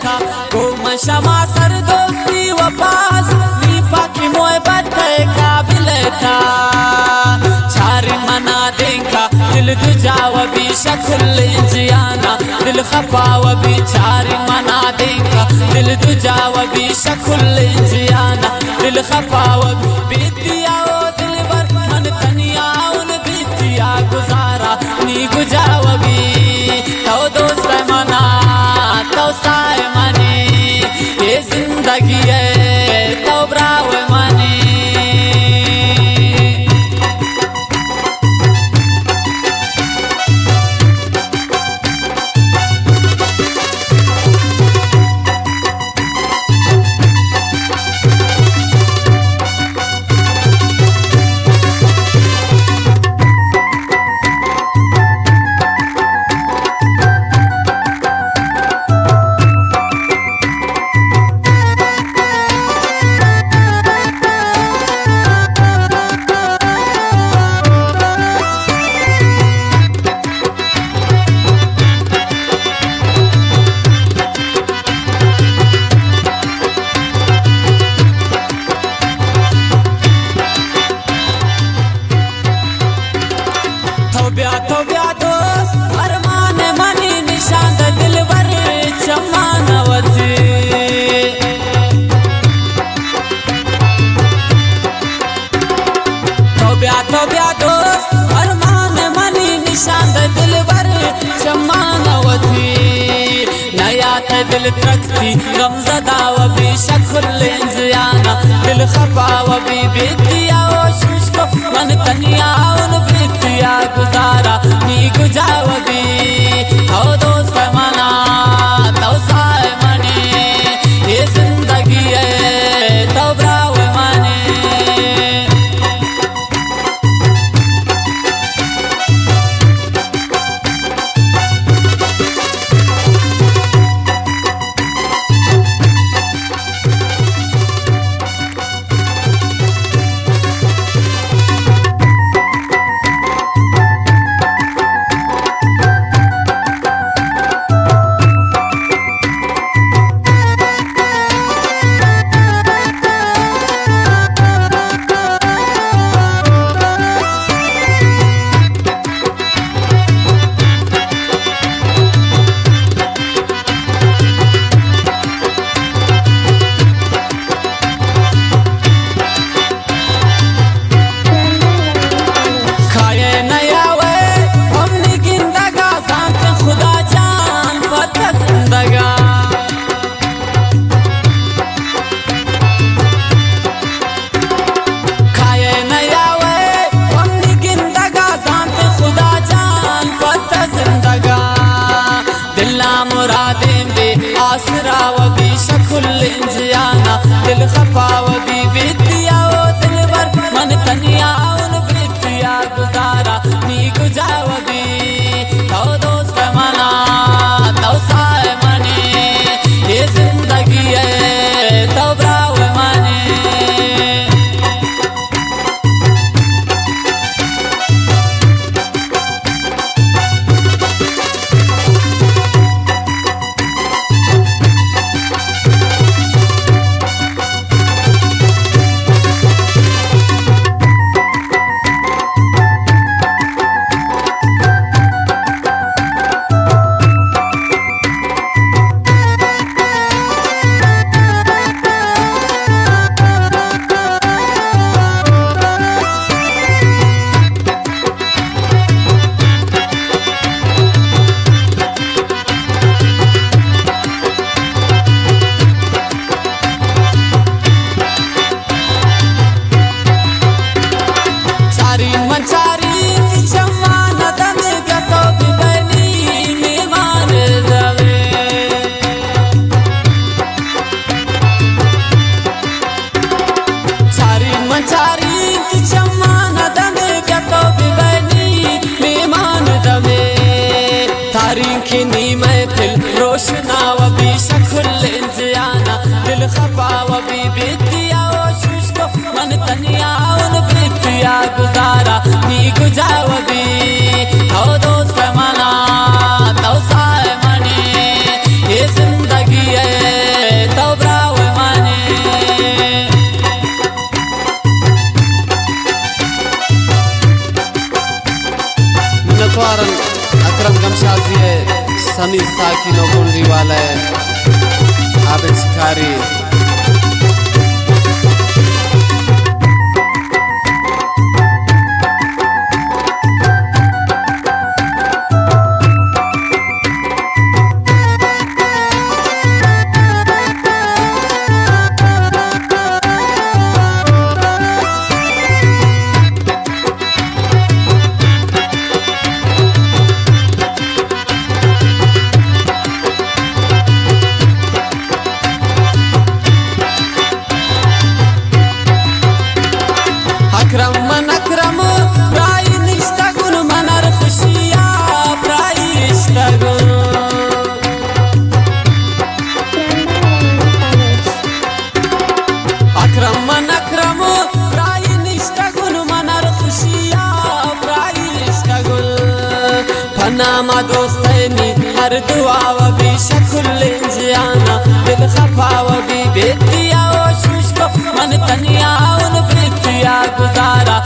था गुम शमा सर दोस्ती वफास नी पाकी मोहब्बत काबिल था छारी मना देखा दिल तुझा वबी शक्ल जियाना दिल खफा वबी छारी मना देखा दिल तुझा वबी शक्ल जियाना दिल खफा वबी बीतिया ओ दिल बर मन तनिया उन बीतिया गुजारा नी गुजा वबी तो दोस्त मना तो साए मने ये जिंदगी है तो ब्राव मने तो ब्या दोस्त अरमान मनी निशान दिल बर चमानवती तो ब्या दोस्त अरमान मनी निशान दिल बर चमानवती नया थे दिल तकती गमजदा वबी शक्ल जियाना दिल खफा वबी बीतिया ओ शुष्क मन तनिया उन बीतिया गुजारा नी गुजा वबी तो दोस्त मना तो साए मने ये जिंदगी है तो ब्राव मने आसरा वबी शक्ल जियाना दिल खफा वबी बीतिया ओ दिल बर मन तनिया उन बीतिया गुजारा नी गुजा वबी तो दोस्त मना तो साए मने ये जिंदगी है तो ब्राव मने तारीखनी महफिल रोशना वबी शक्ल जियाना दिल खफा वबी बीतिया ओ शुष्क मन तनिया उन बीतिया गुजारा नी गुजा वबी तो दोस्त मना तो साए मने ये जिंदगी है समीर साकी नो गुंडी वाले आबे शिकारी अक्रम मन अक्रम प्राय निष्ठगुण मनर खुशिया प्राय निष्ठगुण अक्रम मन अक्रम प्राय निष्ठगुण मनर खुशिया प्राय निष्ठगुण फनामा दोस्तनी हर दुआ व भी शकुल्ले जियाना दिल खफा व भी बेतिया व शुष्क मन तनिया उन प्रीतिया गुजारा